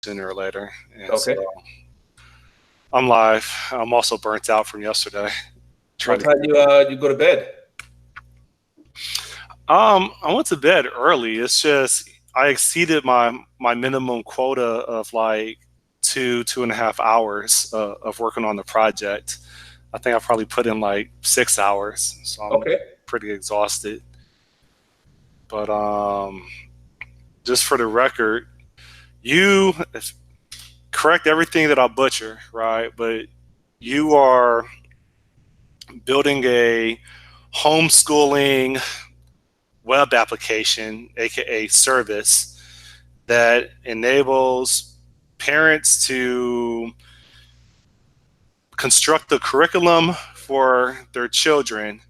sooner or later. And so Okay. I'm live. I'm also burnt out from yesterday. Trying What to time get you go to bed? I went to bed early. It's just I exceeded my minimum quota of like 2.5 hours of working on the project. I think I probably put in like 6 hours, so I'm Okay. pretty exhausted. But just for the record, you correct everything that I butcher, right? But you are building a homeschooling web application, aka service, that enables parents to construct a curriculum for their children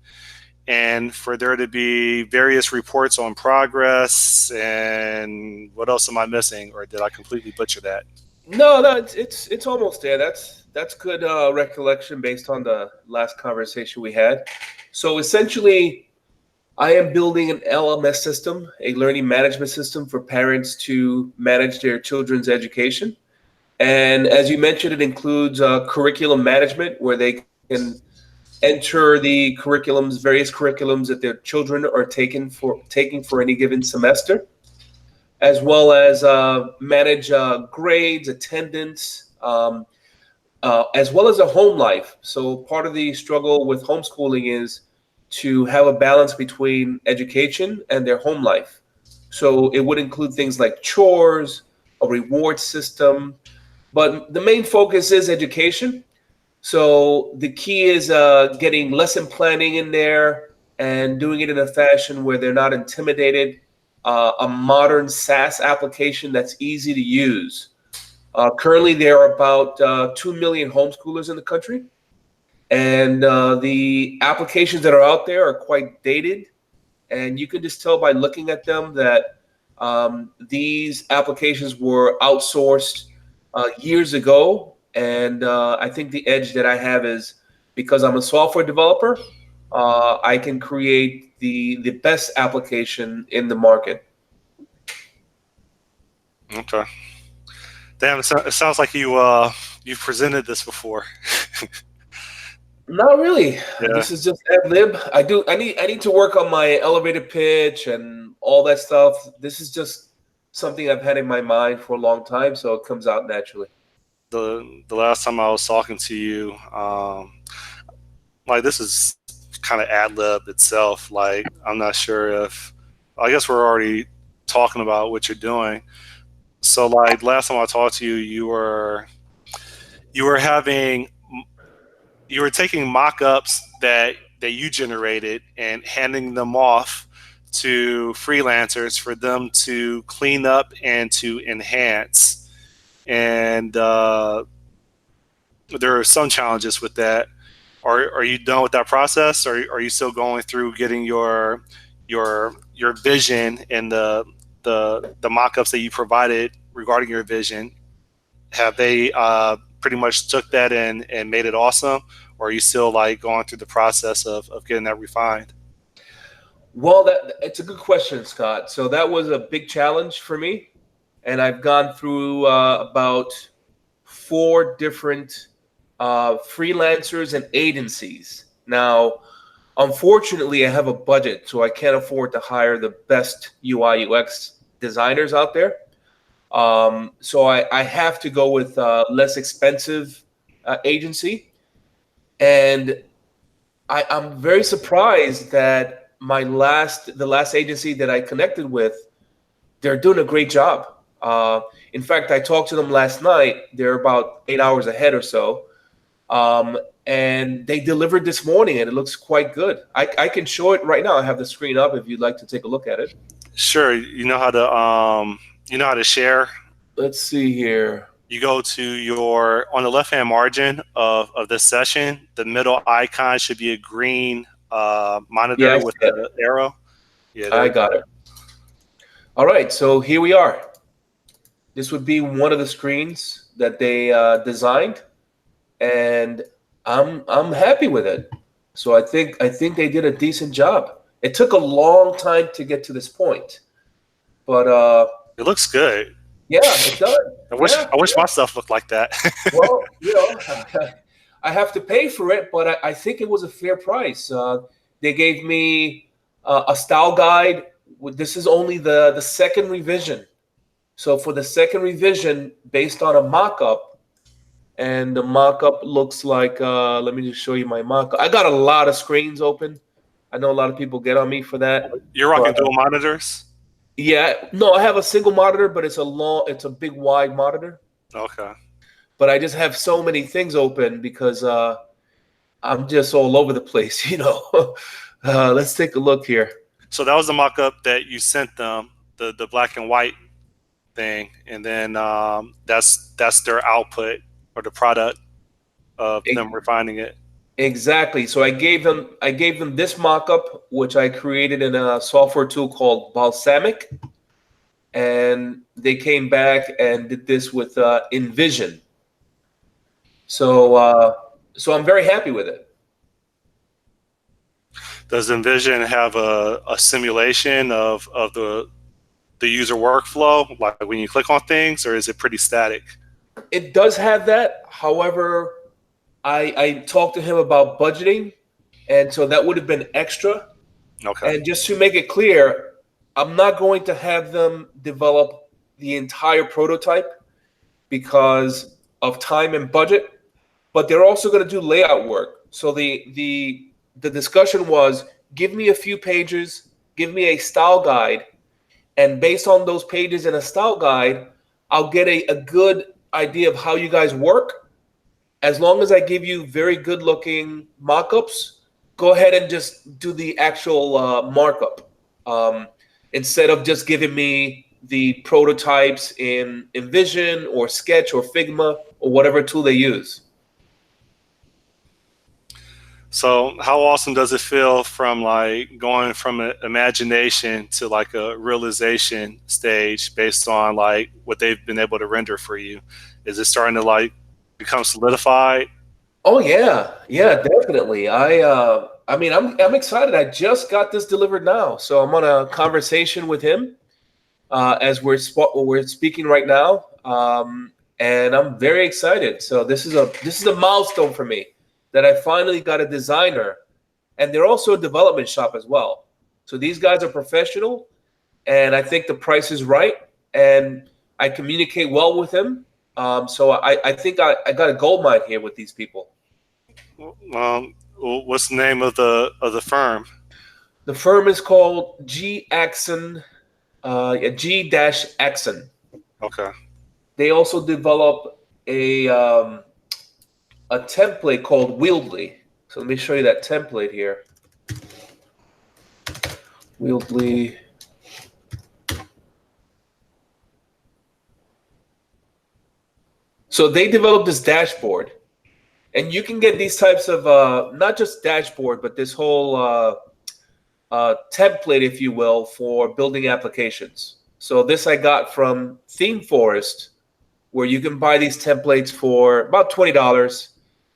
and for there to be various reports on progress. And what else am I missing, or did I completely butcher that? No, no, it's almost there. That's good recollection based on the last conversation we had. So essentially, I am building an LMS system, a learning management system for parents to manage their children's education. And as you mentioned, it includes curriculum management, where they can enter the various curriculums that their children are taking for any given semester, as well as manage grades, attendance, as well as a home life. So part of the struggle with homeschooling is to have a balance between education and their home life. So it would include things like chores, a reward system, but the main focus is education. So the key is getting lesson planning in there and doing it in a fashion where they're not intimidated. A modern SaaS application that's easy to use. Currently, there are about 2 million homeschoolers in the country, and the applications that are out there are quite dated. And you can just tell by looking at them that these applications were outsourced years ago. And I think the edge that I have is because I'm a software developer, I can create the best application in the market. Okay. Damn, it sounds like you've presented this before. Not really. Yeah. This is just ad lib. I need to work on my elevator pitch and all that stuff. This is just something I've had in my mind for a long time, so it comes out naturally. The last time I was talking to you, like this is kind of ad lib itself. Like I'm not sure if I guess we're already talking about what you're doing. So like last time I talked to you, you were having you were taking mock-ups that you generated and handing them off to freelancers for them to clean up and to enhance. And there are some challenges with that. Are you done with that process, or are you still going through getting your vision and the mock-ups that you provided regarding your vision? Have they pretty much took that and made it awesome, or are you still like going through the process of getting that refined? Well, that it's a good question, Scott. So that was a big challenge for me, and I've gone through about four different freelancers and agencies. Now, unfortunately, I have a budget, so I can't afford to hire the best UI UX designers out there. So I have to go with less expensive agency, and I'm very surprised that the last agency that I connected with, they're doing a great job. In fact, I talked to them last night. They're about 8 hours ahead or so, and they delivered this morning, and it looks quite good. I can show it right now. I have the screen up if you'd like to take a look at it. Sure, you know how to share. Let's see here. You go to your on the left hand margin of this session. The middle icon should be a green Yeah, monitor with the arrow. Yeah, there I we got go. it. All right, so here we are. This would be one of the screens that they designed, and I'm happy with it. So I think they did a decent job. It took a long time to get to this point, but It looks good. yeah, it does. Yeah, I wish yeah. my stuff looked like that. Well, I have to pay for it, but I think it was a fair price. They gave me a style guide. This is only the second revision. So for the second revision, based on a mock-up, and the mock-up looks like, let me just show you my mock-up. I got a lot of screens open. I know a lot of people get on me for that, You're but rocking dual monitors. yeah, no, I have a single monitor, but it's a big wide monitor. Okay. But I just have so many things open because I'm just all over the place, you know. Let's take a look here. So that was the mock-up that you sent them, the black and white thing, and then that's their output or the product of them E- refining it. Exactly. So I gave them this mock-up, which I created in a software tool called Balsamic, and they came back and did this with InVision. So so I'm very happy with it. Does Envision have a simulation of the user workflow, like when you click on things, or is it pretty static? It does have that. However, I talked to him about budgeting, and so that would have been extra. Okay. And just to make it clear, I'm not going to have them develop the entire prototype because of time and budget, but they're also going to do layout work. So the discussion was give me a few pages, give me a style guide, and based on those pages and a style guide, I'll get a good idea of how you guys work. As long as I give you very good looking mock-ups, go ahead and just do the actual markup, um, instead of just giving me the prototypes in InVision or Sketch or Figma or whatever tool they use. So how awesome does it feel from like going from an imagination to like a realization stage based on like what they've been able to render for you? Is it starting to like become solidified? Oh yeah, yeah, definitely. I mean, I'm excited. I just got this delivered now, so I'm on a conversation with him as we're speaking right now, and I'm very excited. So this is a milestone for me that I finally got a designer, and they're also a development shop as well. So these guys are professional, and I think the price is right, and I communicate well with him. So I think I got a gold mine here with these people. What's the name of the firm? The firm is called G Axon, yeah, G Dash Axon. Okay. They also develop a template called Wieldly. So let me show you that template here. Wieldly. So they developed this dashboard, and you can get these types of not just dashboard, but this whole template, if you will, for building applications. So this I got from Theme Forest, where you can buy these templates for about $20.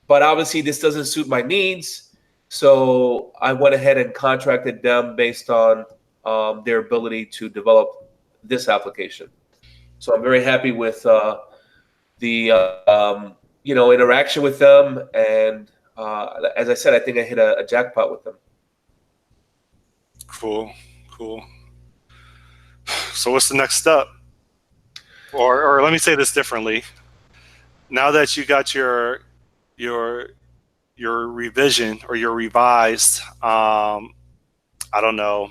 But obviously, this doesn't suit my needs. So I went ahead and contracted them based on their ability to develop this application. So I'm very happy with the interaction with them, and as I said, I think I hit a jackpot with them. Cool. Cool. So what's the next step? Or let me say this differently. Now that you got your your revision or your revised I don't know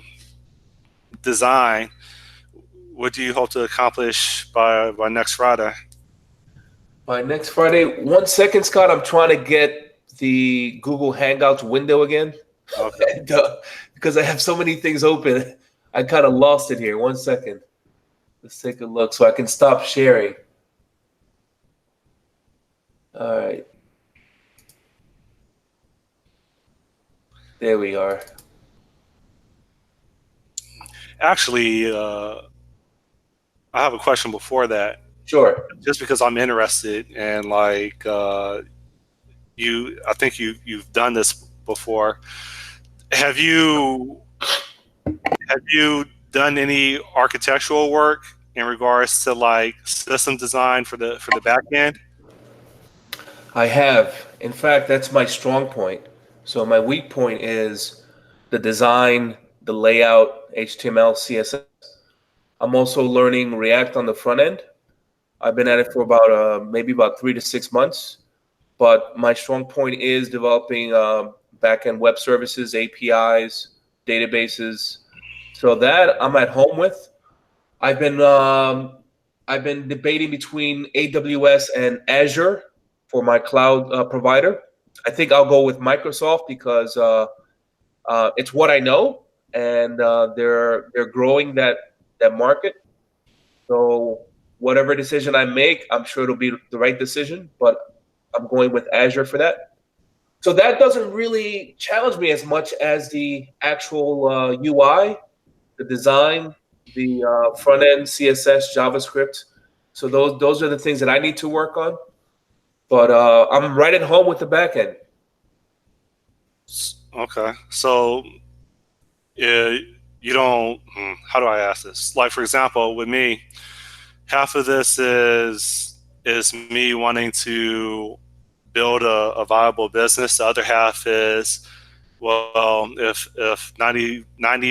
design, what do you hope to accomplish by next Friday? By next Friday, 1 second, Scott. I'm trying to get the Google Hangouts window again. Okay. And, because I have so many things open. I kind of lost it here. 1 second. Let's take a look so I can stop sharing. All right. There we are. Actually, I have a question before that. Sure. Just because I'm interested and like I think you've done this before. Have you done any architectural work in regards to like system design for the back end? I have. In fact, that's my strong point. So my weak point is the design, the layout, HTML, CSS. I'm also learning React on the front end. I've been at it for about maybe about 3 to 6 months. But my strong point is developing backend web services, APIs, databases. So that I'm at home with. I've been um, I've been debating between AWS and Azure for my cloud provider. I think I'll go with Microsoft because it's what I know, and they're growing that market. So whatever decision I make, I'm sure it'll be the right decision. But I'm going with Azure for that. So that doesn't really challenge me as much as the actual UI, the design, the front end, CSS, JavaScript. So those are the things that I need to work on. But I'm right at home with the back end. Okay, so uh, you don't. How do I ask this? Like for example, with me, half of this is me wanting to build a viable business. The other half is, well, if 90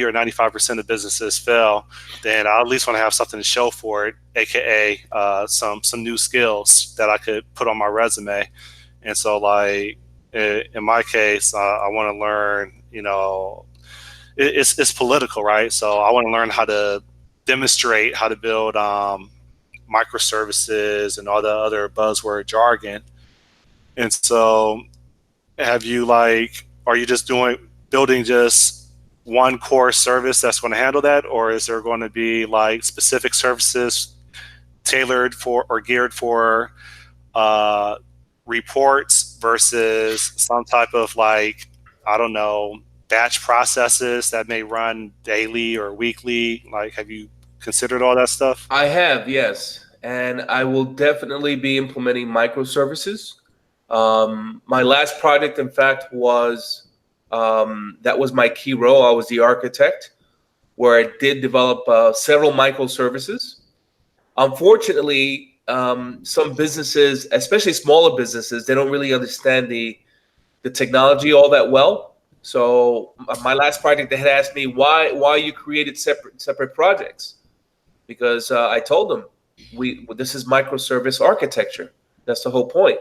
or 95% of businesses fail, then I at least want to have something to show for it, aka some new skills that I could put on my resume. And so, like in my case, I want to learn. It's political, right? So I want to learn how to demonstrate how to build microservices and all the other buzzword jargon. And so, have you like, are you just doing building just one core service that's going to handle that, or is there going to be like specific services tailored for or geared for uh, reports versus some type of like, I don't know, batch processes that may run daily or weekly? Like, have you considered all that stuff? I have, yes, and I will definitely be implementing microservices. My last project, in fact, was that was my key role. I was the architect, where I did develop several microservices. Unfortunately, some businesses, especially smaller businesses, they don't really understand the technology all that well. So my last project, they had asked me why you created separate projects, because I told them we this is microservice architecture. That's the whole point.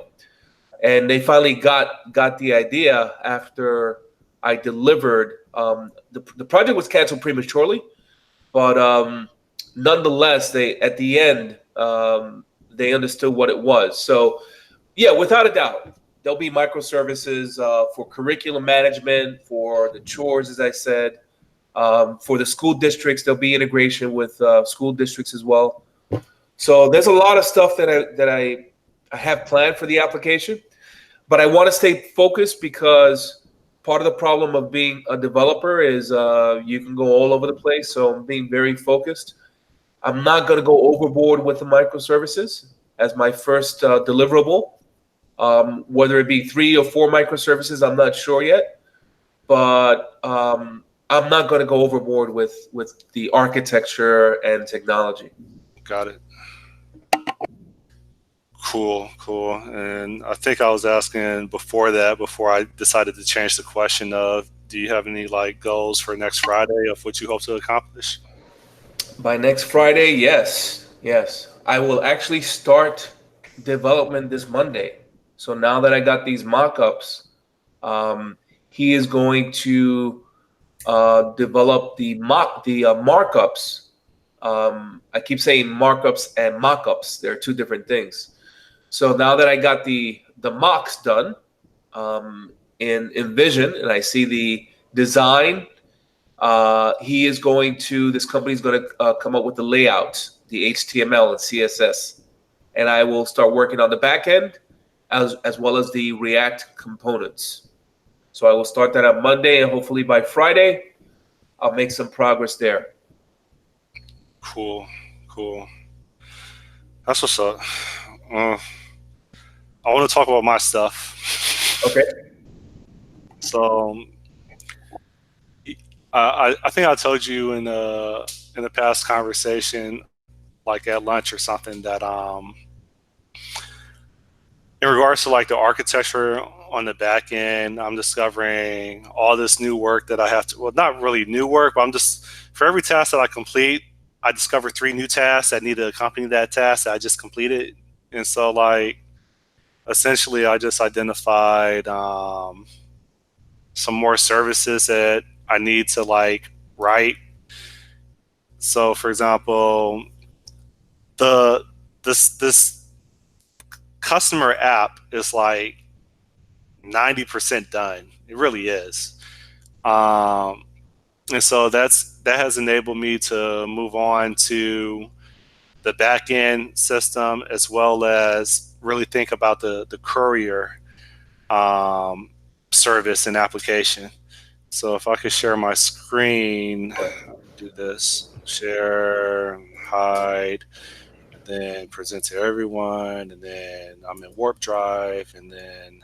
And they finally got the idea after I delivered. The project was canceled prematurely, but nonetheless, they at the end they understood what it was. So yeah, without a doubt, there'll be microservices for curriculum management, for the chores, as I said, for the school districts. There'll be integration with school districts as well. So there's a lot of stuff that I have planned for the application, but I want to stay focused because part of the problem of being a developer is you can go all over the place. So I'm being very focused. I'm not going to go overboard with the microservices as my first deliverable. Whether it be 3 or 4 microservices, I'm not sure yet, but I'm not going to go overboard with the architecture and technology. Got it. Cool, cool. And I think I was asking before that, before I decided to change the question of, do you have any like goals for next Friday of what you hope to accomplish? By next Friday, yes, yes, I will actually start development this Monday. So now that I got these mock-ups, um, he is going to develop the markups. I keep saying markups and mock-ups. They're two different things. So now that I got the mocks done in Vision, and I see the design, he is going to. This company is going to come up with the layout, the HTML and CSS, and I will start working on the back end as well as the React components. So I will start that on Monday, and hopefully by Friday, I'll make some progress there. Cool, cool. That's what's up. Uh, I want to talk about my stuff. Okay. So I think I told you in the past conversation, like at lunch or something that in regards to like the architecture on the back end, I'm discovering all this new work that I have to, well, not really new work, but I'm just, for every task that I complete, I discover three new tasks that need to accompany that task that I just completed. And so, like, essentially, I just identified some more services that I need to like write. So, for example, the this customer app is like 90% done. It really is. Um, and so that has enabled me to move on to the back end system as well as really think about the courier um, service and application. So if I could share my screen, do this, share, hide, and then present to everyone, and then I'm in Warp Drive, and then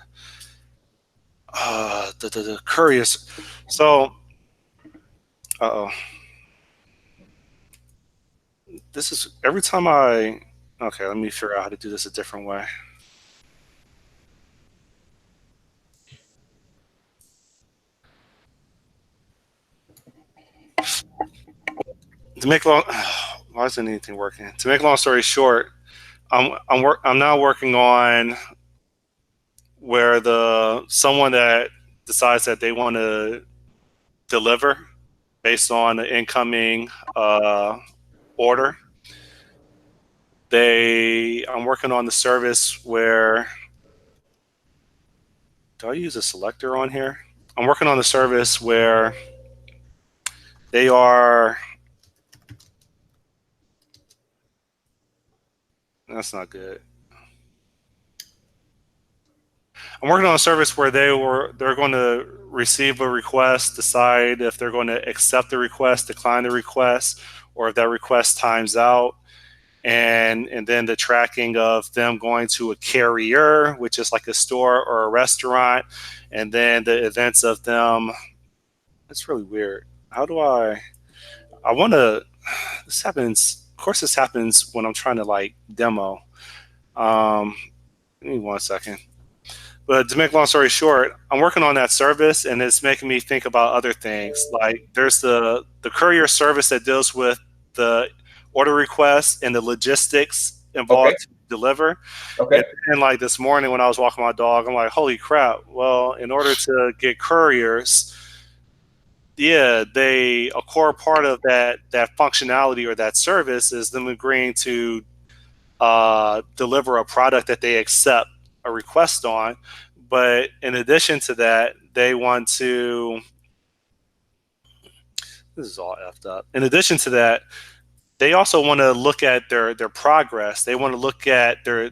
the couriers. So, oh, this is every time I. Okay, let me figure out how to do this a different way. To make long, why isn't anything working? To make a long story short, I'm now working on where the someone that decides that they want to deliver based on the incoming order. I'm working on the service where, do I use a selector on here? I'm working on the service where they are, that's not good. I'm working on a service where they're going to receive a request, decide if they're going to accept the request, decline the request, or if that request times out, and then the tracking of them going to a carrier, which is like a store or a restaurant, and then the events of them. It's really weird. How do I want to? This happens. Of course, this happens when I'm trying to like demo. Give me 1 second. But to make a long story short, I'm working on that service, and it's making me think about other things. Like there's the courier service that deals with the order requests and the logistics Okay. involved to deliver. Okay. And then, like this morning when I was walking my dog, I'm like, holy crap! Well, in order to get couriers, yeah, a core part of that functionality or that service is them agreeing to deliver a product that they accept a request on. But in addition to that, they want to. This is all effed up. In addition to that, they also want to look at their progress. They want to look at the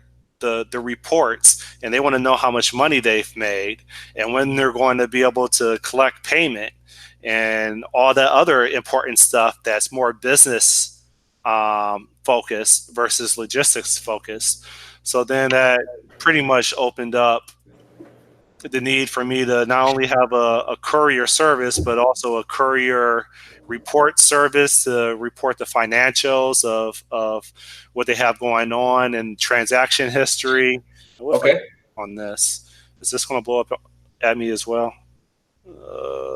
reports, and they want to know how much money they've made and when they're going to be able to collect payment and all that other important stuff that's more business focused versus logistics focused. So then that pretty much opened up the need for me to not only have a courier service, but also a courier report service to report the financials of what they have going on and transaction history. What if I Okay. on this? Is this going to blow up at me as well?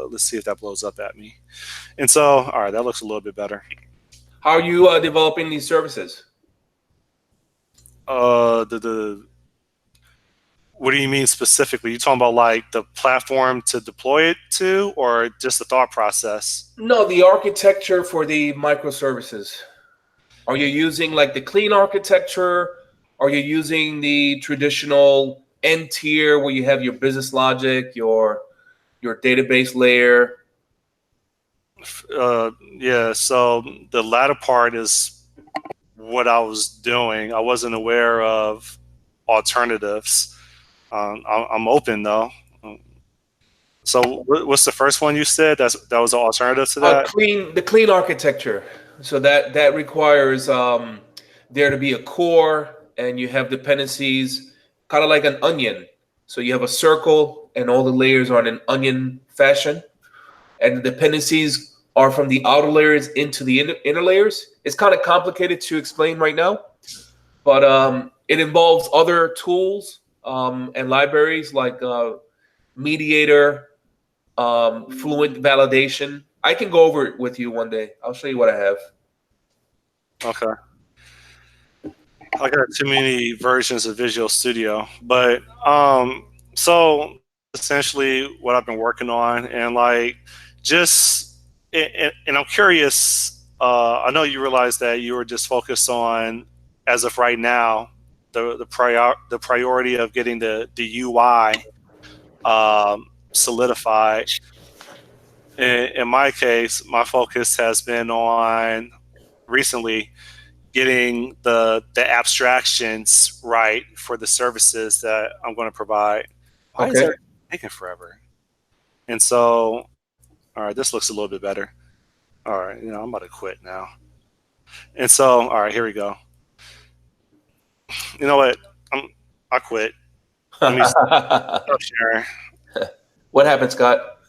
Let's see if that blows up at me. And so, all right, that looks a little bit better. How are you developing these services? The what do you mean specifically? You talking about like the platform to deploy it to, or just the thought process? No, the architecture for the microservices. Are you using like the clean architecture? Are you using the traditional N tier where you have your business logic, your database layer? Yeah, so the latter part is what I was doing. I wasn't aware of alternatives. I'm open though. So what's the first one you said? That was an alternative to that. The clean architecture. So that requires there to be a core, and you have dependencies, kind of like an onion. So you have a circle, and all the layers are in an onion fashion, and the dependencies are from the outer layers into the inner layers. It's kind of complicated to explain right now, but it involves other tools and libraries like Mediator, Fluent Validation. I can go over it with you one day. I'll show you what I have. Okay. I got too many versions of Visual Studio, but so that's essentially what I've been working on, and like just and I'm curious. I know you realize that you were just focused on, as of right now, the priority of getting the UI solidified. In my case, my focus has been on recently getting the abstractions right for the services that I'm going to provide. Why is Okay. that taking forever? And so, all right, this looks a little bit better. All right, I'm about to quit now. And so, all right, here we go. You know what? I'm I quit. Let me stop sharing. What happened, Scott?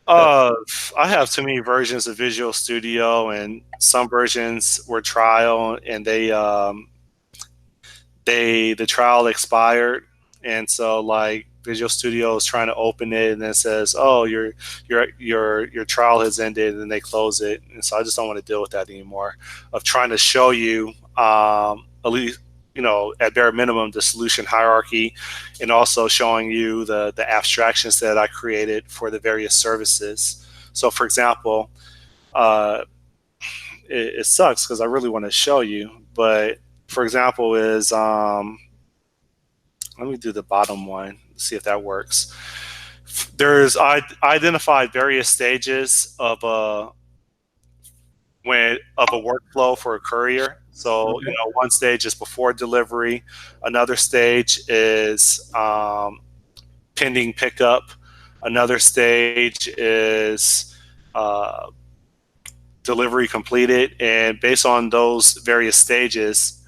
Uh, I have too many versions of Visual Studio, and some versions were trial, and the trial expired, and so like Visual Studio is trying to open it, and then it says, "Oh, your trial has ended," and they close it. And so I just don't want to deal with that anymore. Of trying to show you, at least at bare minimum, the solution hierarchy, and also showing you the abstractions that I created for the various services. So, for example, uh, it sucks because I really want to show you, but for example, is let me do the bottom one, see if that works. I identified various stages of a workflow for a courier. So Okay. one stage is before delivery, another stage is pending pickup, another stage is delivery completed, and based on those various stages,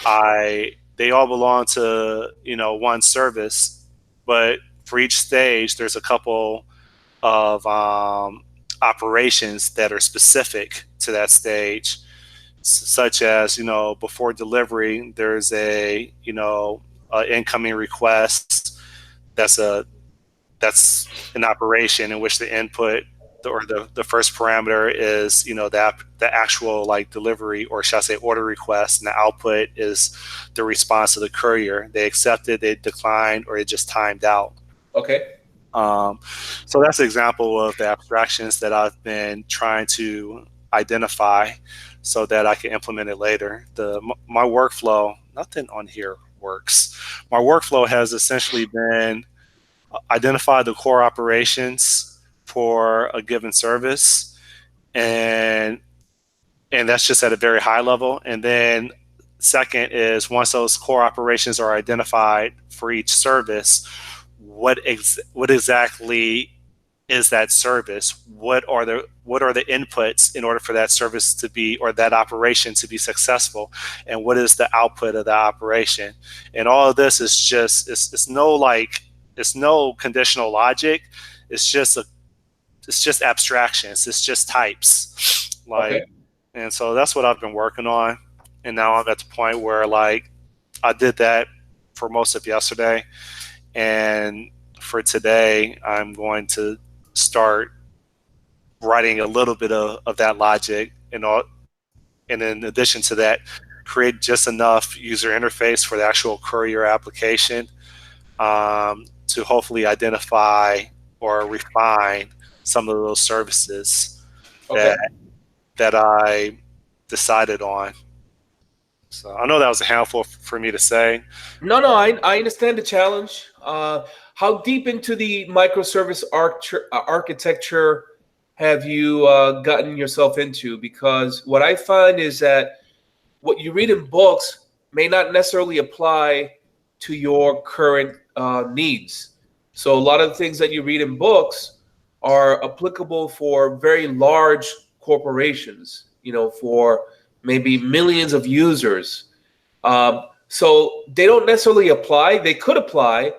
I they all belong to one service, but for each stage, there's a couple of operations that are specific to that stage, such as before delivery, there's a incoming request. That's a that's an operation in which the input or the first parameter is the actual like delivery, or shall I say order request, and the output is the response to the courier. They accepted, they declined, or it just timed out. Okay. um, so that's an example of the abstractions that I've been trying to identify so that I can implement it later. My workflow, nothing on here works. My workflow has essentially been identify the core operations for a given service, and that's just at a very high level. And then second is, once those core operations are identified for each service, what exactly is that service? What are the inputs in order for that service to be, or that operation to be successful, and what is the output of the operation? And all of this is just it's no conditional logic. It's just abstractions. It's just types. Okay. And so that's what I've been working on. And now I'm at the point where like I did that for most of yesterday, and for today I'm going to start writing a little bit of that logic, and in addition to that, create just enough user interface for the actual courier application, to hopefully identify or refine some of those services Okay. that I decided on. So I know that was a handful for me to say. No, no, I understand the challenge. How deep into the microservice architecture have you gotten yourself into? Because what I find is that what you read in books may not necessarily apply to your current needs. So a lot of the things that you read in books are applicable for very large corporations, for maybe millions of users. So they don't necessarily apply. They could apply,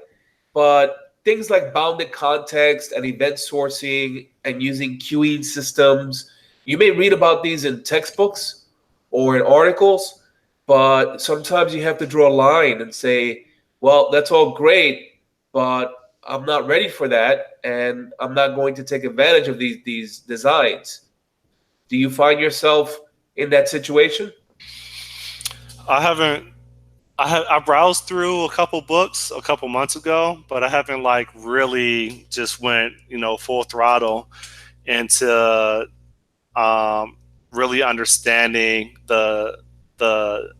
but things like bounded context and event sourcing and using queuing systems. You may read about these in textbooks or in articles, but sometimes you have to draw a line and say, well, that's all great, but I'm not ready for that, and I'm not going to take advantage of these designs. Do you find yourself in that situation? I haven't. I browsed through a couple books a couple months ago, but I haven't like really just went full throttle into um, really understanding the the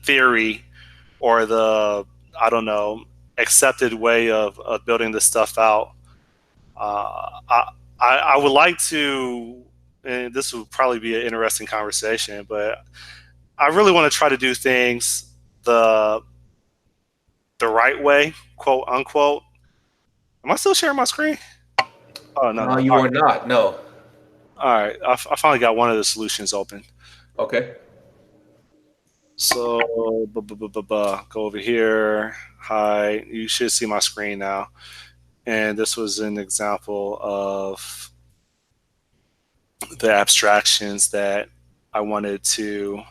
theory or the I don't know accepted way of building this stuff out. I would like to, and this would probably be an interesting conversation, but I really want to try to do things the the right way, quote unquote. Am I still sharing my screen? Oh no, no. You are not. No. All right. I finally got one of the solutions open. Okay. So go over here. Hi, you should see my screen now. And this was an example of the abstractions that I wanted to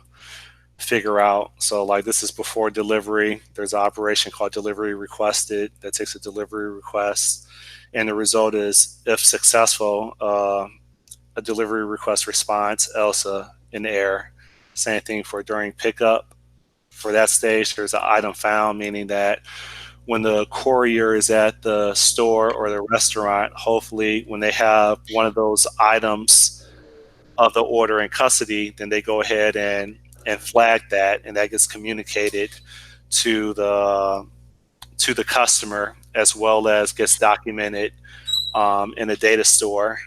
figure out. So like this is before delivery. There's an operation called delivery requested that takes a delivery request, and the result is if successful, a delivery request response, else an error. Same thing for during pickup. For that stage, there's an item found, meaning that when the courier is at the store or the restaurant, hopefully when they have one of those items of the order in custody, then they go ahead and flag that, and that gets communicated to the customer as well as gets documented in a data store.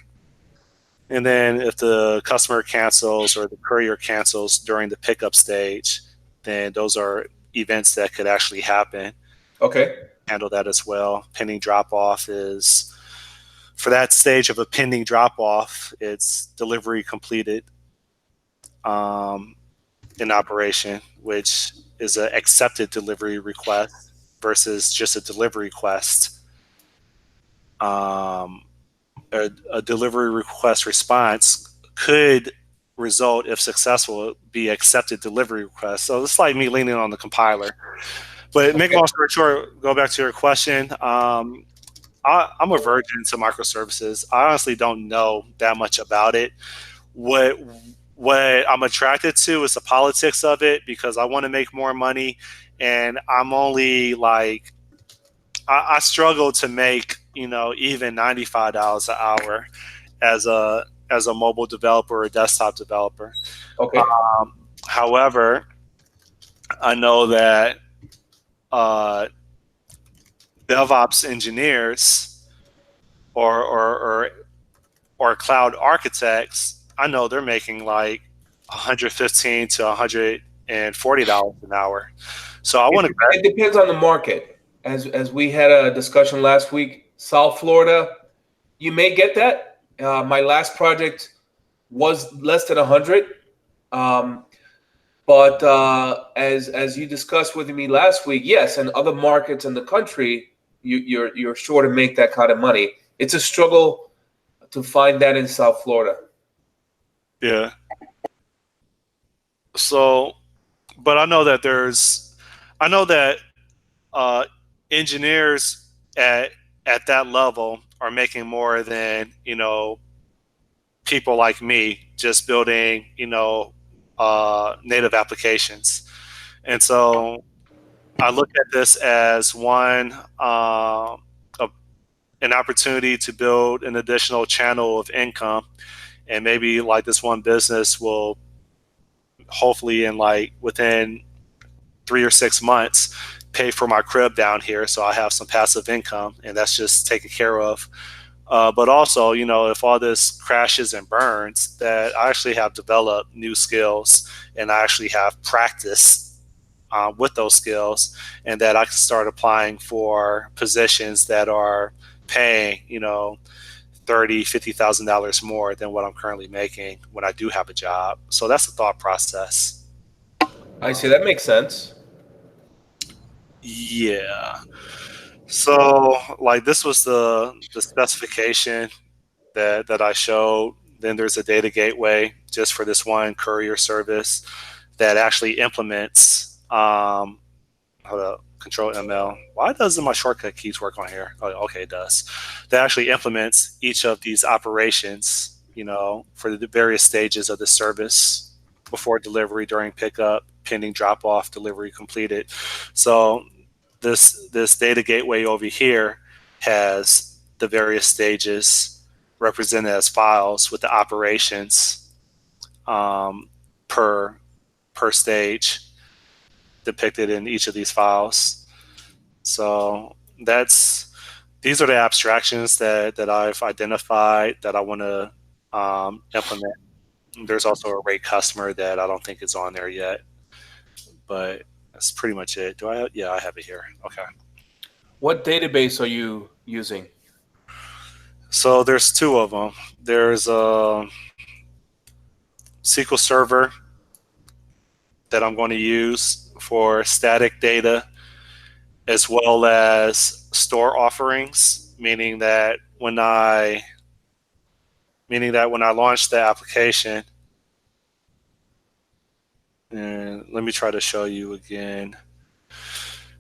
And then if the customer cancels or the courier cancels during the pickup stage, then those are events that could actually happen. Okay. Handle that as well. Pending drop off is for that stage of a pending drop off, it's delivery completed in operation, which is an accepted delivery request versus just a delivery request. Um, a delivery request response could result, if successful, be accepted delivery request. So it's like me leaning on the compiler. But make a long story short, go back to your question. I'm a virgin to microservices. I honestly don't know that much about it. What what I'm attracted to is the politics of it because I want to make more money, and I'm only like I struggle to make even $95 an hour as a mobile developer or a desktop developer. Okay. However, I know that uh, DevOps engineers or or cloud architects, I know they're making like 115 to $140 an hour. So I want to. It depends on the market. As we had a discussion last week, South Florida, you may get that. My last project was less than 100. Um, but as you discussed with me last week, yes, in other markets in the country, you're sure to make that kind of money. It's a struggle to find that in South Florida. Yeah. So, but I know that uh, engineers at that level are making more than people like me just building native applications, and so I look at this as one a, an opportunity to build an additional channel of income, and maybe like this one business will hopefully in like within 3 or 6 months pay for my crib down here so I have some passive income and that's just taken care of. But also, if all this crashes and burns, that I actually have developed new skills and I actually have practice with those skills, and that I can start applying for positions that are paying, $30,000, $50,000 more than what I'm currently making when I do have a job. So that's the thought process. I see. That makes sense. Yeah. So like this was the specification that I showed. Then there's a data gateway just for this one courier service that actually implements hold up, Control ML. Why doesn't my shortcut keys work on here? Oh, okay, it does. That actually implements each of these operations, for the various stages of the service before delivery, during pickup, pending drop off, delivery completed. So this data gateway over here has the various stages represented as files with the operations um, per per stage depicted in each of these files. So that's these are the abstractions that I've identified that I want to implement. There's also a rate customer that I don't think is on there yet, but that's pretty much it. Do I? Yeah, I have it here. Okay. What database are you using? So there's two of them. There's a SQL Server that I'm going to use for static data as well as store offerings, meaning that when I launch the application, and let me try to show you again.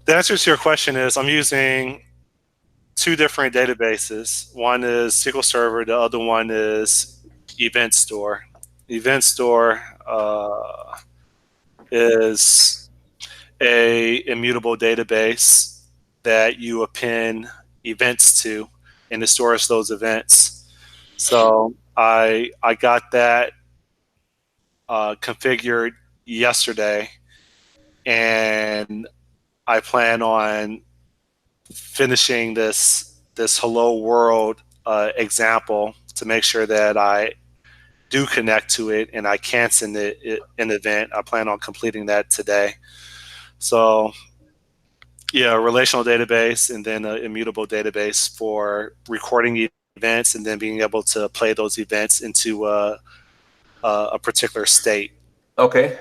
The answer to your question is I'm using two different databases. One is SQL Server, the other one is Event Store. Event Store is a immutable database that you append events to, and it stores those events. So I got that configured yesterday, and I plan on finishing this hello world example to make sure that I do connect to it and I can send it an event. I plan on completing that today. So yeah, a relational database and then an immutable database for recording events and then being able to play those events into a particular state. Okay.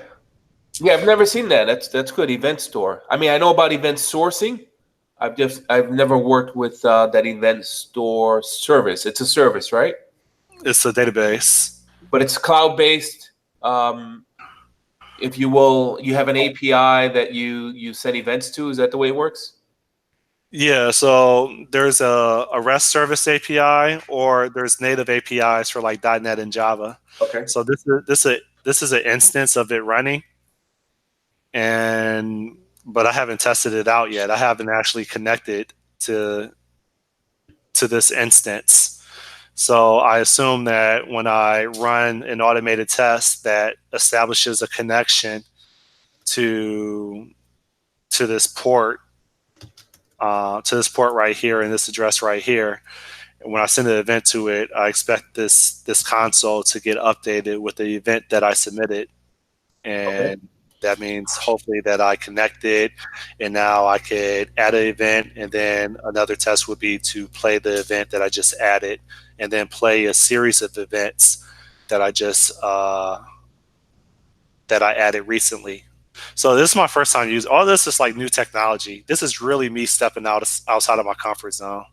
Yeah, I've never seen that. That's good. Event store. I mean, I know about event sourcing. I've never worked with that event store service. It's a service, right? It's a database. But it's cloud based. Um, if you will, you have an API that you send events to. Is that the way it works? Yeah, so there's a REST service API or there's native APIs for like .NET and Java. Okay. So this is an instance of it running, and but I haven't tested it out yet. I haven't actually connected to to this instance. So I assume that when I run an automated test that establishes a connection to to this port right here and this address right here, and when I send an event to it, I expect this console to get updated with the event that I submitted, Okay. and that means hopefully that I connected, and now I could add an event, and then another test would be to play the event that I just added, and then play a series of events that I just that I added recently. So this is my first time using all this. Is like new technology. This is really me stepping outside of my comfort zone.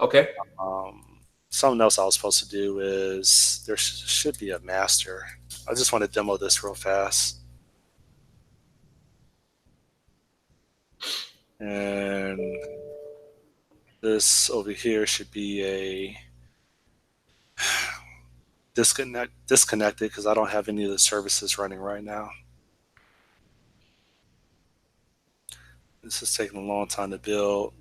Okay. Um, Something else I was supposed to do is there should be a master. I just want to demo this real fast. And this over here should be a disconnected because I don't have any of the services running right now. This is taking a long time to build.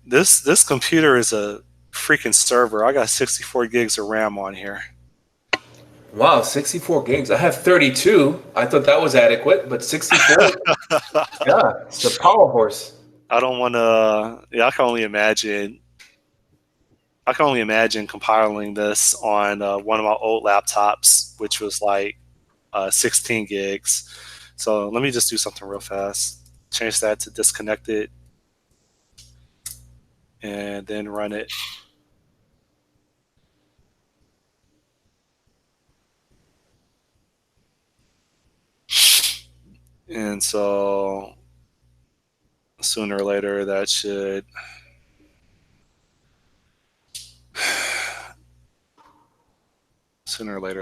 This computer is a freaking server. I got 64 gigs of RAM on here. Wow, 64 gigs. I have 32. I thought that was adequate, but 64, yeah, it's the power horse. I don't want to. Yeah, I can only imagine compiling this on one of my old laptops, which was like 16 gigs. So let me just do something real fast. Change that to disconnected and then run it. And so sooner or later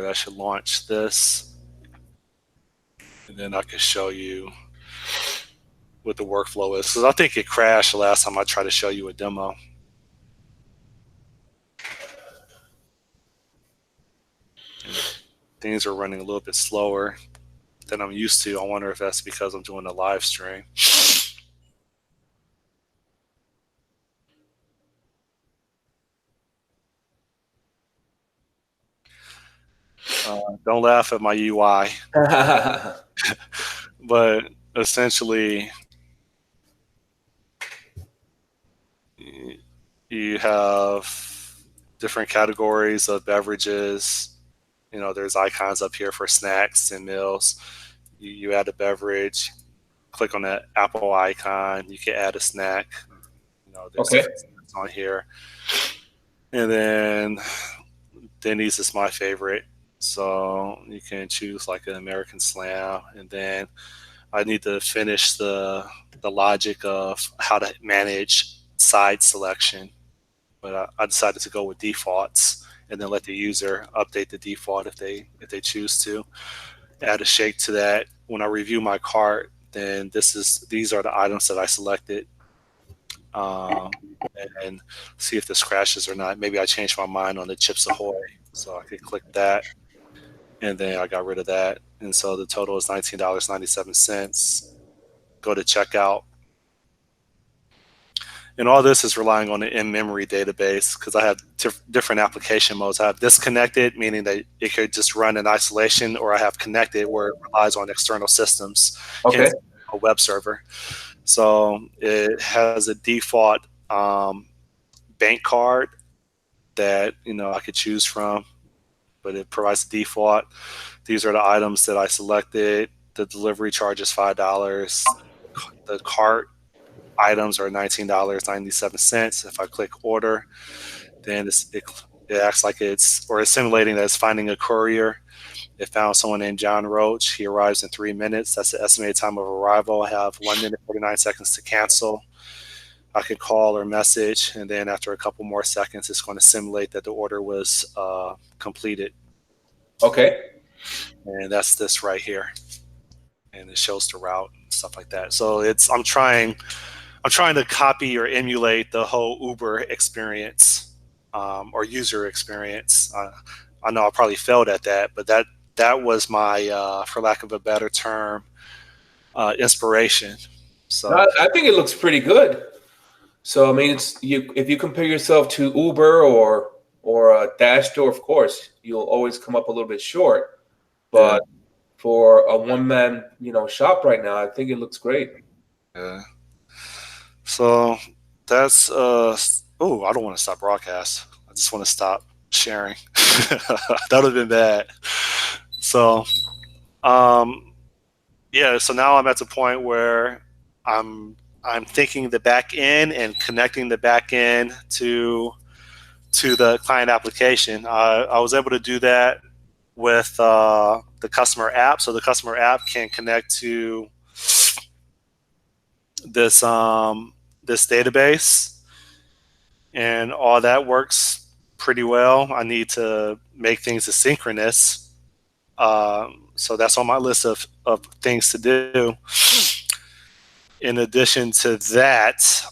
that should launch this, and then I can show you what the workflow is. Because I think it crashed the last time I tried to show you a demo. And things are running a little bit slower than I'm used to. I wonder if that's because I'm doing a live stream. Don't laugh at my UI, but essentially, you have different categories of beverages. There's icons up here for snacks and meals. You add a beverage, click on that apple icon, you can add a snack. There's Okay. different snacks on here. And then Denny's is my favorite. So you can choose like an American Slam. And then I need to finish the logic of how to manage side selection. But I decided to go with defaults and then let the user update the default if they choose to. Add a shake to that. When I review my cart, then these are the items that I selected, um, and see if this crashes or not. Maybe I changed my mind on the Chips Ahoy, so I could click that, and then I got rid of that, and so the total is $19.97. Go to checkout, and all this is relying on an in-memory database because I have different application modes. I have disconnected, meaning that it could just run in isolation, or I have connected, where it relies on external systems, Okay. hence a web server. So it has a default bank card that I could choose from, but it provides the default. These are the items that I selected. The delivery charge is $5. The cart items are $19.97. If I click order, then it acts like it's simulating that it's finding a courier. It found someone named John Roach. He arrives in 3 minutes. That's the estimated time of arrival. I have 1 minute 49 seconds to cancel. I could call or message, and then after a couple more seconds, it's going to simulate that the order was completed. Okay. And that's this right here, and it shows the route and stuff like that. So I'm trying to copy or emulate the whole Uber experience, or user experience. I know I probably failed at that, but that was my, for lack of a better term, inspiration. So I think it looks pretty good. So I mean, it's you. If you compare yourself to Uber or Dashdoor, of course, you'll always come up a little bit short. yeah, But for a one man, shop right now, I think it looks great. yeah. So that's oh, I don't want to stop broadcast. I just want to stop sharing. That would have been bad. So um, yeah. So now I'm at the point where I'm thinking the back end and connecting the back end to the client application. I was able to do that with the customer app, so the customer app can connect to this database, and all that works pretty well. I need to make things asynchronous, so that's on my list of things to do. In addition to that,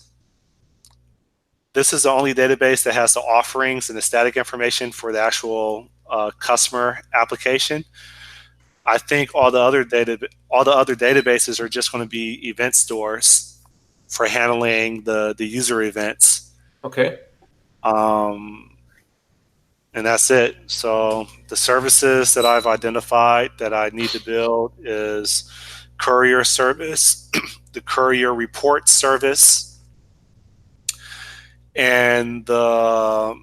this is the only database that has the offerings and the static information for the actual customer application. I think all the other databases are just going to be event stores for handling the user events, Okay. um, and that's it. So the services that I've identified that I need to build is courier service, the courier report service, and the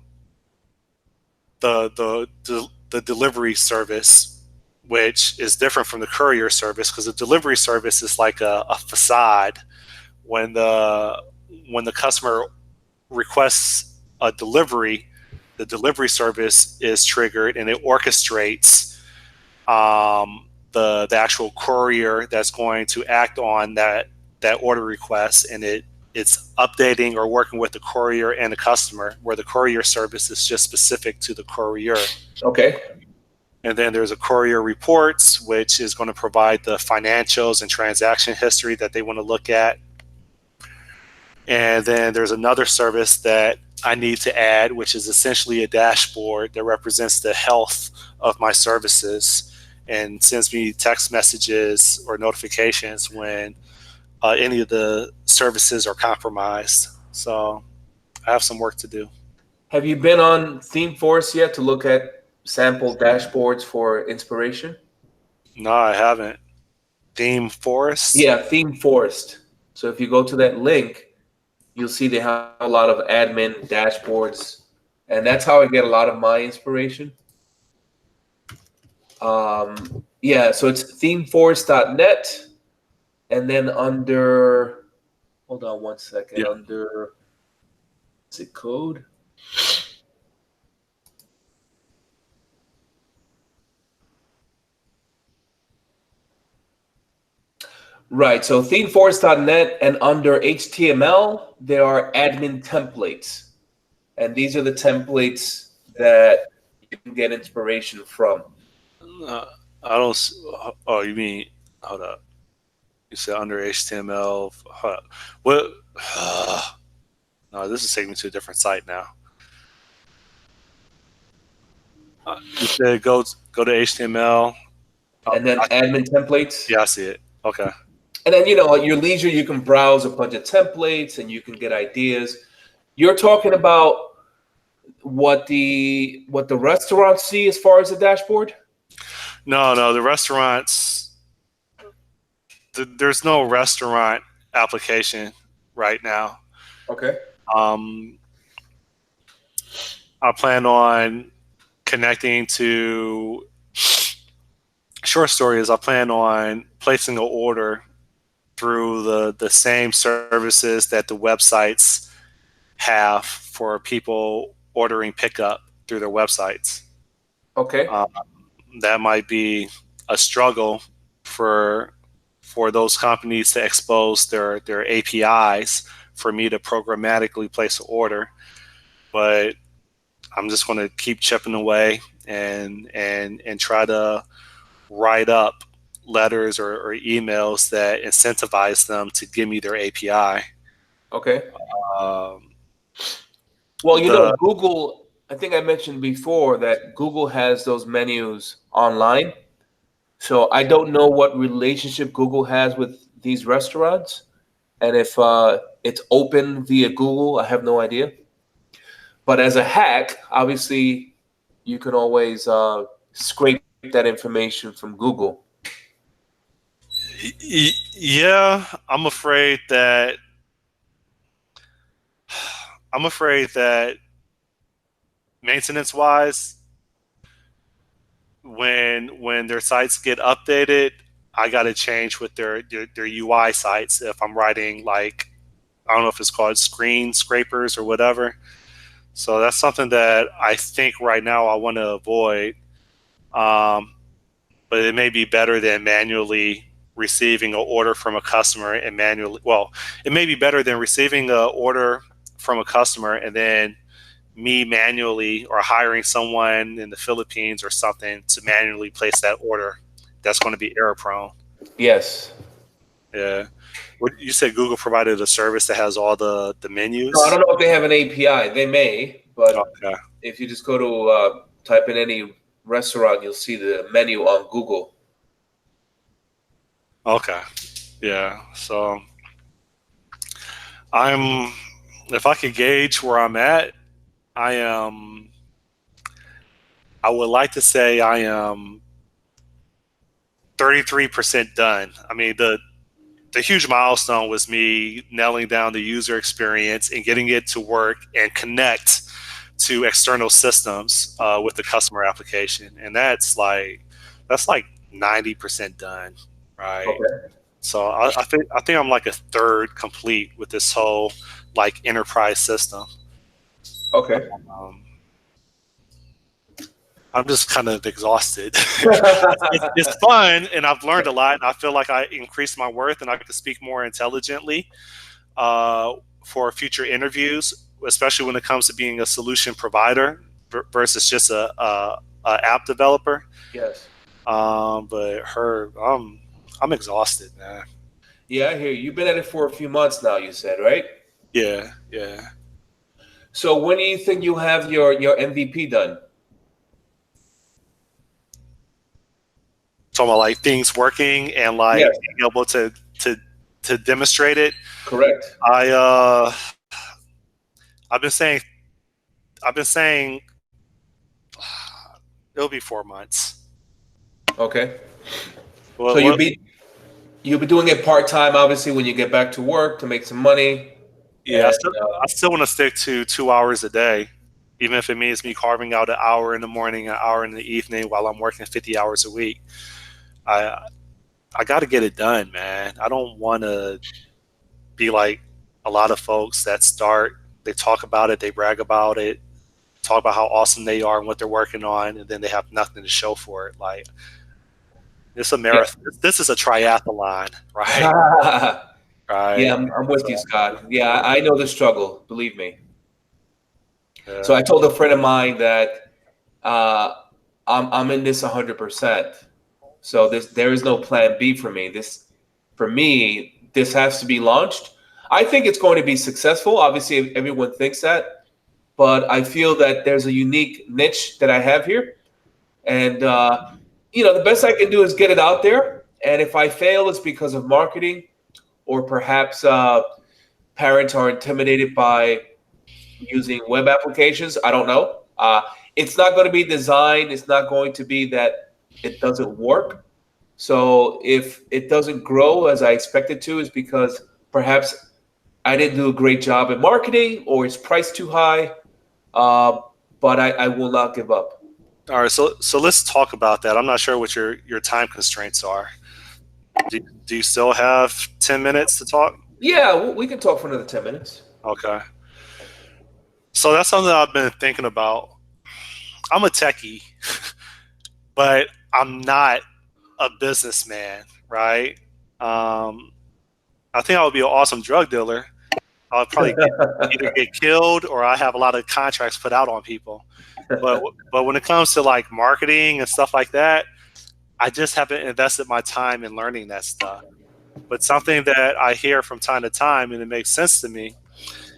delivery service, which is different from the courier service because the delivery service is like a facade. When the customer requests a delivery, the delivery service is triggered and it orchestrates the actual courier that's going to act on that order request, and it's updating or working with the courier and the customer, where the courier service is just specific to the courier. Okay. And then there's a courier reports, which is going to provide the financials and transaction history that they want to look at. And then there's another service that I need to add, which is essentially a dashboard that represents the health of my services and sends me text messages or notifications when any of the services are compromised. So I have some work to do. Have you been on ThemeForest yet to look at sample dashboards for inspiration? No, I haven't. Theme Forest? Yeah, ThemeForest. So if you go to that link, you'll see they have a lot of admin dashboards, and that's how I get a lot of my inspiration. Yeah, so it's themeforest.net, and then under, hold on one second, Yeah. under, is it code? Right, so themeforest.net, and under HTML, there are admin templates. And these are the templates that you can get inspiration from. Uh, I don't. Oh, you mean? Hold up. You said under HTML. Hold up. What? No, this is taking me to a different site now. You said go to HTML. And then admin templates. Yeah, I see it. Okay. And then, at your leisure, you can browse a bunch of templates and you can get ideas. You're talking about what the restaurants see as far as the dashboard? No, the restaurants. There's no restaurant application right now. Okay. Um, I plan on connecting to. Short story is I plan on placing an order through the same services that the websites have for people ordering pickup through their websites. Okay. Um, that might be a struggle for those companies to expose their APIs for me to programmatically place an order, but I'm just going to keep chipping away and try to write up letters or emails that incentivize them to give me their API. Okay. Um, Well, the Google, I think I mentioned before that Google has those menus online. So I don't know what relationship Google has with these restaurants. And if it's open via Google, I have no idea. But as a hack, obviously, you can always scrape that information from Google. yeah, I'm afraid that maintenance wise, when their sites get updated, I got to change with their UI sites if I'm writing, like, I don't know if it's called screen scrapers or whatever. So that's something that I think right now I want to avoid. Um, but it may be better than manually receiving an order from a customer and manually. Well, it may be better than receiving an order from a customer and then me manually or hiring someone in the Philippines or something to manually place that order. That's going to be error prone. Yes. Yeah. What you said, Google provided a service that has all the No, I menus. don't know if they have an API. They may, but Okay. if you just go to type in any restaurant, you'll see the menu on Google. Okay. Yeah. So I'm, if I could gauge where I'm at, I am, I would like to say I am 33% done. I mean, the huge milestone was me nailing down the user experience and getting it to work and connect to external systems with the customer application, and that's like 90% done, right? Okay. So I think I'm like a third complete with this whole like enterprise system. Okay. Um, I'm just kind of exhausted. It's fun, and I've learned a lot, and I feel like I increased my worth, and I can speak more intelligently uh, for future interviews, especially when it comes to being a solution provider versus just a app developer. Yes. But I'm exhausted, man. Yeah, I hear you. You've been at it for a few months now, you said, right? Yeah, yeah. So when do you think you'll have your MVP done? Talking about like things working and like Yes, being able to to demonstrate it. correct. I uh I've been saying I've been saying it'll be 4 months. Okay. So What what you'll be doing it part time, obviously, when you get back to work to make some money. Yeah, And I still want to stick to 2 hours a day, even if it means me carving out an hour in the morning, an hour in the evening while I'm working 50 hours a week. I I got to get it done, man. I don't want to be like a lot of folks that start, they talk about it, they brag about it, talk about how awesome they are and what they're working on, and then they have nothing to show for it. Like it's a yeah. marathon. This is a triathlon, right? Yeah, Right. I'm with you, Scott. Yeah, I know the struggle, believe me. So Yeah. I told a friend of mine that uh, I'm in this 100%. So there is no plan B for me. For me, this has to be launched. I think it's going to be successful. Obviously, everyone thinks that, but I feel that there's a unique niche that I have here, and the best I can do is get it out there. And if I fail, it's because of marketing, or perhaps parents are intimidated by using web applications. I don't know. It's not going to be designed. It's not going to be that it doesn't work. So if it doesn't grow as I expect it to, is because perhaps I didn't do a great job in marketing or it's priced too high. Uh, but I will not give up. All right. So let's talk about that. I'm not sure what your time constraints are. Do you still have 10 minutes to talk? Yeah, we can talk for another 10 minutes. Okay. So that's something I've been thinking about. I'm a techie, but I'm not a businessman, right? Um, I think I would be an awesome drug dealer. I would probably either get killed or I have a lot of contracts put out on people. But but when it comes to like marketing and stuff like that, I just haven't invested my time in learning that stuff. But something that I hear from time to time, and it makes sense to me,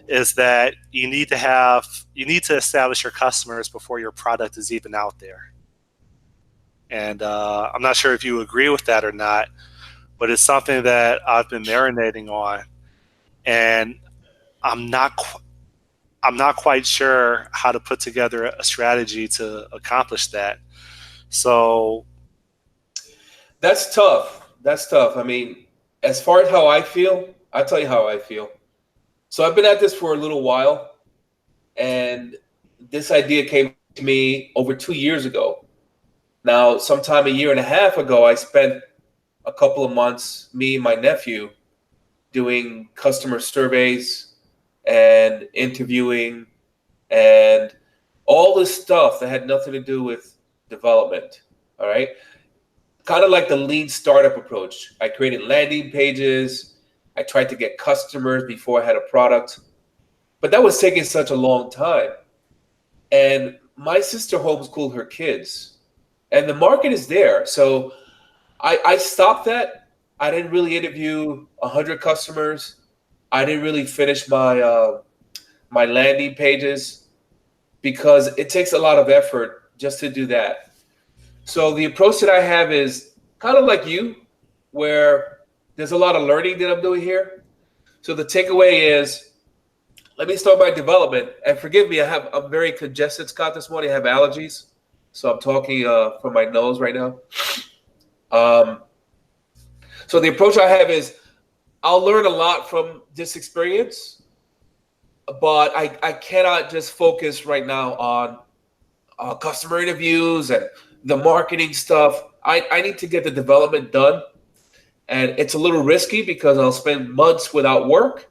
is that you need to establish your customers before your product is even out there. And I'm not sure if you agree with that or not, but it's something that I've been marinating on, and I'm not I'm not quite sure how to put together a strategy to accomplish that. So That's tough. That's tough. I mean, as far as how I feel, I'll tell you how I feel. So I've been at this for a little while, and this idea came to me over 2 years ago. Now, sometime a year and a half ago, I spent a couple of months, me and my nephew, doing customer surveys and interviewing and all this stuff that had nothing to do with development. All right. Kind of like the lean startup approach. I created landing pages. I tried to get customers before I had a product, but that was taking such a long time. And my sister homeschooled her kids, and the market is there. So I stopped that. I didn't really interview 100 customers. I didn't really finish my landing pages because it takes a lot of effort just to do that. So the approach that I have is kind of like you, where there's a lot of learning that I'm doing here. So the takeaway is, let me start my development. And forgive me, I'm very congested, Scott. This morning I have allergies, so I'm talking from my nose right now. Um, so the approach I have is, I'll learn a lot from this experience, but I cannot just focus right now on customer interviews and the marketing stuff. I need to get the development done. And it's a little risky because I'll spend months without work,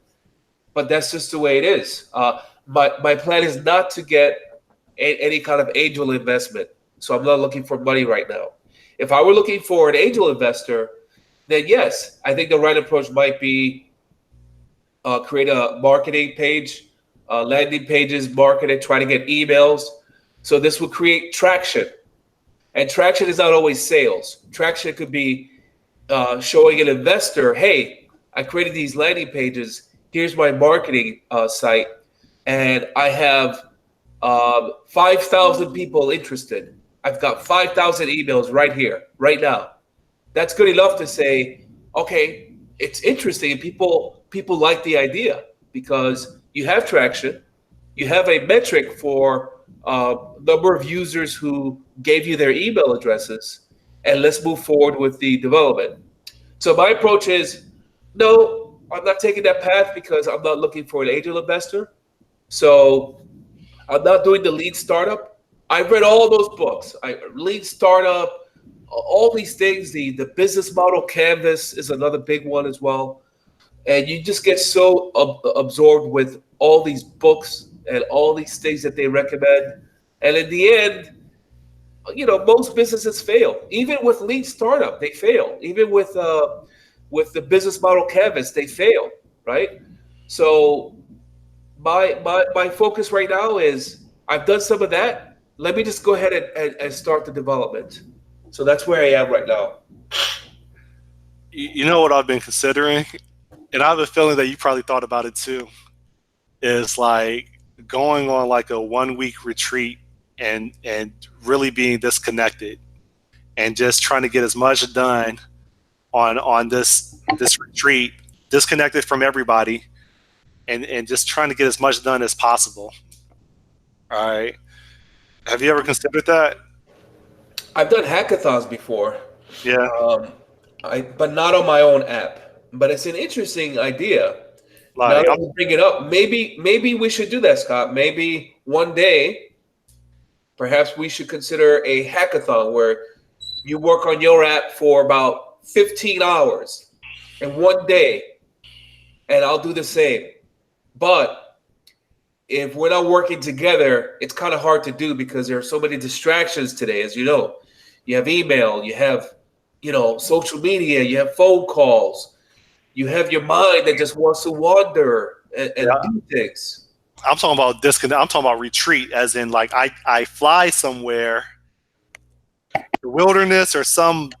but that's just the way it is. My plan is not to get any kind of angel investment. So I'm not looking for money right now. If I were looking for an angel investor, then yes, I think the right approach might be create a marketing page, landing pages, market it, try to get emails. So this will create traction. And traction is not always sales. Traction could be showing an investor, hey, I created these landing pages. Here's my marketing site, and I have 5,000 people interested. I've got 5,000 emails right here, right now. That's good enough to say, okay, it's interesting, and people like the idea because you have traction, you have a metric for number of users who gave you their email addresses, and let's move forward with the development. So my approach is, no, I'm not taking that path because I'm not looking for an angel investor. So I'm not doing the lean startup. I read all those books. Lean startup, all these things. The business model canvas is another big one as well. And you just get so absorbed with all these books and all these things that they recommend. And in the end, most businesses fail. Even with lean startup, they fail. Even with the business model canvas, they fail. Right. So my focus right now is I've done some of that. Let me just go ahead and start the development. So that's where I am right now. You know what I've been considering, and I have a feeling that you probably thought about it too, is like going on like a 1 week retreat and really being disconnected and just trying to get as much done on this retreat, disconnected from everybody, and just trying to get as much done as possible. All right. Have you ever considered that? I've done hackathons before, Yeah. um, but not on my own app. But it's an interesting idea. Now Like that I'm you bring it up, maybe we should do that, Scott. Maybe one day, perhaps we should consider a hackathon where you work on your app for about 15 hours in one day, and I'll do the same. But if we're not working together, it's kind of hard to do because there are so many distractions today, as you know. You have email, you have, social media, you have phone calls, you have your mind that just wants to wander and yeah. do things. I'm talking about disconnect. I'm talking about retreat, as in like I fly somewhere, the wilderness or some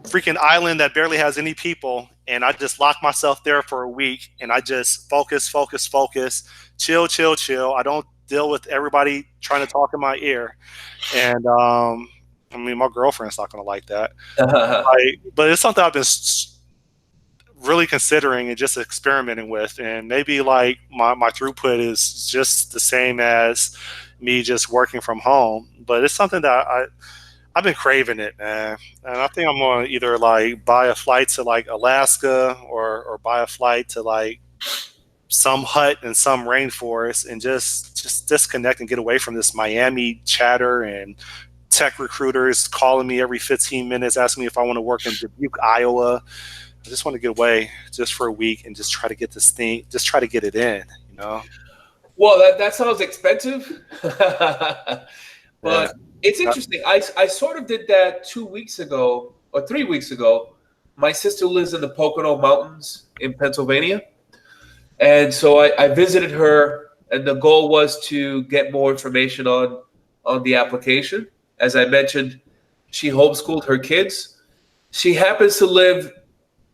freaking island that barely has any people, and I just lock myself there for a week, and I just focus, focus, focus, chill, chill, chill. I don't deal with everybody trying to talk in my ear, and I mean, my girlfriend's not going to like that. But it's something I've been really considering and just experimenting with, and maybe like my throughput is just the same as me just working from home, but it's something that I've been craving it, man. And I think I'm gonna either like buy a flight to like Alaska or buy a flight to like some hut in some rainforest and just disconnect and get away from this Miami chatter and tech recruiters calling me every 15 minutes asking me if I want to work in Dubuque, Iowa. I just want to get away just for a week and just try to get this thing, just try to get it in, you know? Well, that sounds expensive, Yeah. but it's interesting. I sort of did that 2 weeks ago or 3 weeks ago. My sister lives in the Pocono Mountains in Pennsylvania. And so I visited her, and the goal was to get more information on the application. As I mentioned, she homeschooled her kids. She happens to live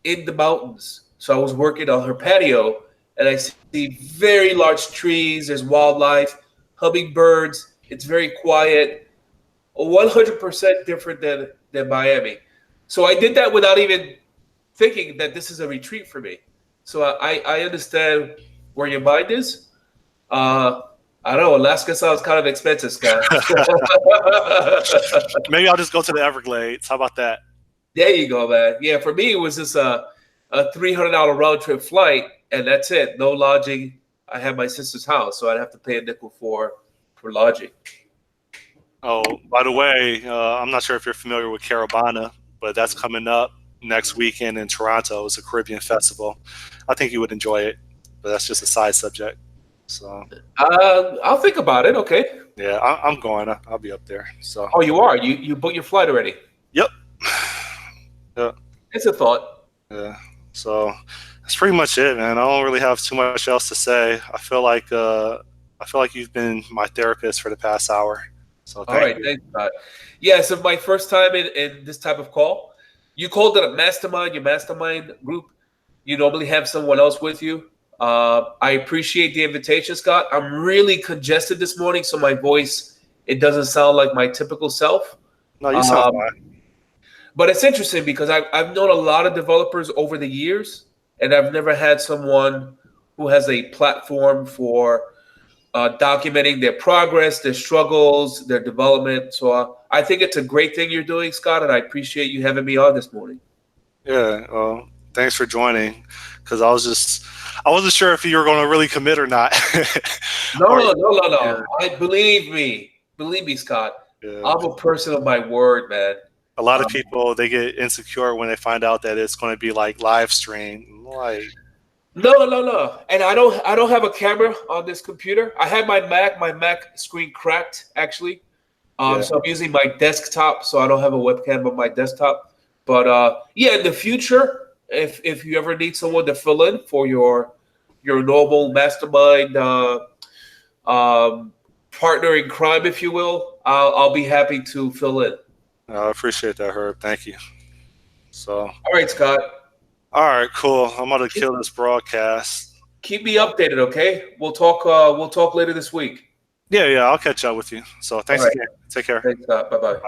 in the mountains. So I was working on her patio, and I see very large trees. There's wildlife, hummingbirds. It's very quiet. 100% different than Miami. So I did that without even thinking that this is a retreat for me. So I understand where your mind is. Uh, I don't know. Alaska sounds kind of expensive, Scott. Maybe I'll just go to the Everglades. How about that? There you go, man. Yeah, for me, it was just a $300 round trip flight, and that's it. No lodging. I had my sister's house, so I'd have to pay a nickel for lodging. Oh, by the way, I'm not sure if you're familiar with Caravana, but that's coming up next weekend in Toronto. It's a Caribbean festival. I think you would enjoy it, but that's just a side subject. So I'll think about it. Okay. Yeah, I'm going. I'll be up there. So, Oh, you are. You booked your flight already. yep. Yeah. It's a thought. Yeah. So that's pretty much it, man. I don't really have too much else to say. I feel like you've been my therapist for the past hour. So All thank right, you. thanks, Scott. Yeah, so my first time in this type of call. You called it a mastermind, your mastermind group. You normally have someone else with you. I appreciate the invitation, Scott. I'm really congested this morning, so my voice it doesn't sound like my typical self. No, you sound Um, fine. but it's interesting because I've known a lot of developers over the years, and I've never had someone who has a platform for documenting their progress, their struggles, their development. So I think it's a great thing you're doing, Scott, and I appreciate you having me on this morning. Yeah. Well, thanks for joining. Because I wasn't sure if you were going to really commit or not. No, Or no, no, yeah, no. I believe me, Scott. yeah. I'm a person of my word, man. A lot of Um, people they get insecure when they find out that it's going to be like live stream. Like, no, no, no. And I don't have a camera on this computer. I have my Mac screen cracked actually. yeah, So I'm using my desktop, so I don't have a webcam on my desktop. But yeah, in the future, if you ever need someone to fill in for your normal mastermind partner in crime, if you will, I'll be happy to fill in. I appreciate that, Herb. Thank you. So, All right, Scott. all right, cool. I'm going to Keep, kill this broadcast. keep me updated, okay? We'll talk later this week. Yeah, yeah, I'll catch up with you. So, All thanks right. again. Take care. Thanks, Scott. Bye bye.